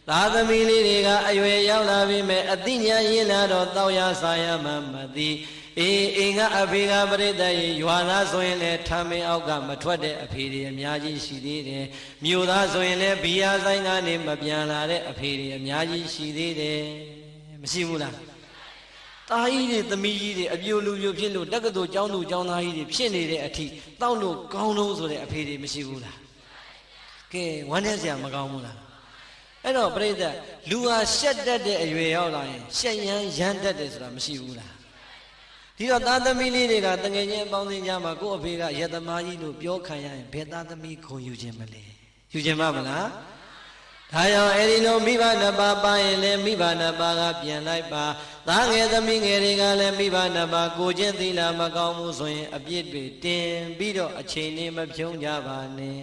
သာသမီလေးတွေကအရွယ်ရောက်လာပြီမဲ့အသိဉာဏ်ရင်းလာတော့တောက်ရဆာရမှမသိအေးအိမ်ကအဖေကပြိတ္တရေရွာသားဆိုရင်လည်းထမင်းအောက်ကမထွက်တဲ့အဖေတွေအများကြီးရှိသေးတယ်မြို့သားဆိုရင်လည်းဘီယာဆိုင်ကနေမပြန်လာတဲ့အဖေတွေအများကြီးရှိသေးတယ်မရှိဘူးလားတာကြီးတွေသမီးကြီးတွေအပြိုလူပြိုဖြစ်လို့တက္ကသိုလ်ကျောင်းသူကျောင်းသားကြီးတွေဖြစ်နေတဲ့အထိတောက်လို့ကောင်းလို့ဆိုတဲ့အဖေတွေမရှိဘူးလားကဲဝမ်းနဲ့စရာမကောင်းဘူးလားအဲ့တော့ပြိတ္တလူဟာရှက်တတ်တဲ့အရွယ်ရောက်လာရင်ရှက်ရမ်းရမ်းတတ်တယ်ဆိုတာမရှိဘူးလားဒီတော့သားသမီးလေးတွေကတငယ်ချင်းအပေါင်းအသင်းကြားမှာကိုယ့်အဖေကရသမားကြီးလို့ပြောခံရရင်ဘယ်သားသမီးခုံယူခြင်းမလဲယူခြင်းမလားဒါကြောင့်အဲ့ဒီလိုမိဘနှစ်ပါးပါရင်လည်းမိဘနှစ်ပါးကပြန်လိုက်ပါသားငယ်သမီးငယ်တွေကလည်းမိဘနှစ်ပါးကိုချင်းသီလမကောင်းဘူးဆိုရင်အပြစ်တွေတင်ပြီးတော့အချိန်လေးမဖြုံးကြပါနဲ့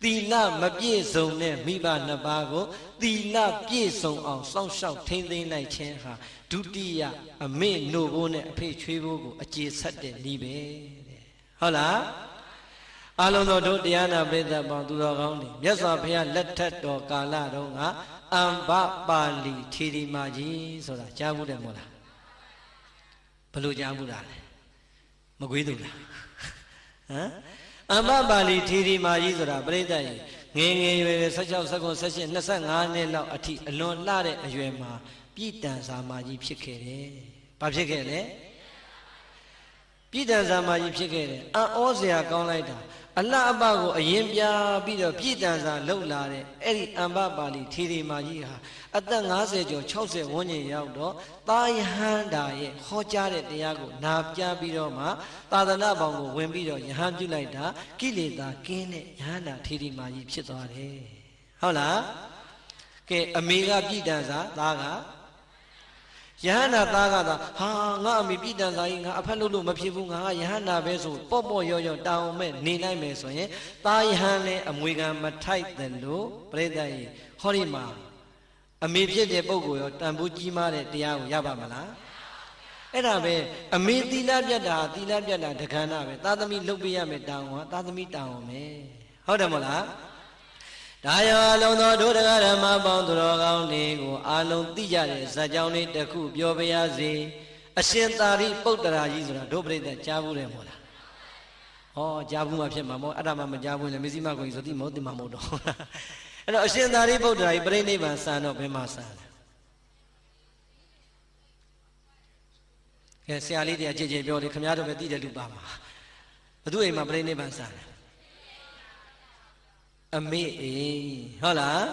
သီလမပြည့်စုံတဲ့မိဘနှစ်ပါးကိုသီလပြည့်စုံအောင်စောင့်ရှောက်ထိန်းသိမ်းလိုက်ခြင်းဟာဒုတိယအမေနို့ဘိုးနဲ့အဖေချွေးဘိုးကိုအခြေဆက်တဲ့နည်းပဲတဲ့ဟုတ်လားအလုံးစုံတို့တရားနာပရိသတ်ပေါင်းသူတော်ကောင်းတွေမြတ်စွာဘုရားလက်ထက်တော်ကာလတုန်းကအမ္ဘပါဠိထေရီမာကြီးဆိုတာကြားဘူးတယ်မို့လားဘယ်လိုကြားဘူးလားလဲမကွေးသူလားဟမ်အမ္ဘပါဠိထေရီမာကြီးဆိုတာပရိသတ်ကြီးငယ်ငယ်ရွယ်16 19 18 25နှစ်လောက်အထိအလွန်လှတဲ့အရွယ်မှာပြည်တန်စာမာကြီးဖြစ်ခဲ့တယ်။ဘာဖြစ်ခဲ့လဲ။ပြည်တန်စာမာကြီးဖြစ်ခဲ့တယ်။အံ့ဩစရာကောင်းလိုက်တာအလှအပကိုအရင်ပြပြီးတော့ပြည်တန်စာလှုပ်လာတဲ့အဲ့ဒီအမ္ဘပါဠိထေရီမာကြီးဟာအသက်50ကျော်60ဝန်းကျင်ရောက်တော့သာယဟန္တာရဲ့ဟောကြားတဲ့တရားကိုနာကြားပြီးတော့မှသာသနာပေါင်းကိုဝင်ပြီးတော့ယဟန်ပြုလိုက်တာကိလေသာကင်းတဲ့ယဟန္တာထေရီမာကြီးဖြစ်သွားတယ်။ဟုတ်လား။ကဲအမေကပြည်တန်စာသားကယဟန္တာသားကသာဟာငါအမေပြည်တန်စာကြီးငါအဖက်လို့မဖြစ်ဘူးငါကယဟန္တာပဲဆိုပေါ့ပေါ့ရော့ရော့တောင်းမဲ့နေနိုင်မယ်ဆိုရင်သားယဟန်လည်းအမွေခံမထိုက်တယ်လို့ပြိဿကြီးဟောဒီမှာအမေဖြစ်တဲ့ပုဂ္ဂိုလ်ရောတန်ဖိုးကြီးမားတဲ့တရားကိုရပါမလားအဲ့ဒါပဲအမေသီလပြတ်တာသီလပြတ်တာတခဏပဲသားသမီးလှုပ်ပေးရမယ်တောင်းဟာသားသမီးတောင်းအောင်မယ်ဟုတ်တယ်မဟုတ်လားဒါရောအလုံးသောဒုဒကဓမ္မပေါင်းသူတော်ကောင်းတွေကိုအာလုံးသိကြတဲ့ဇာကြောင်းလေးတစ်ခုပြောပြရစေအရှင်သာရိပုတ္တရာကြီးဆိုတာဒုပရိသတ်ကြားဘူးတယ်မို့လားဟောကြားဘူးမှဖြစ်မှာမို့အဲ့ဒါမှမကြားဘူးလေမစ္စည်းမကိုကြီးဆိုတိမဟုတ်တိမမဟုတ်တော့အဲ့တော့အရှင်သာရိပုတ္တရာကြီးပြိဋိဘံစံတော့ဘယ်မှာစံလဲကဲဆရာလေးတရားကြည်ကြည်ပြောလေခင်ဗျားတို့ပဲသိတယ်လူပါမှာဘသူအိမ်မှာပြိဋိဘံစံလဲအမေအေးဟုတ်လား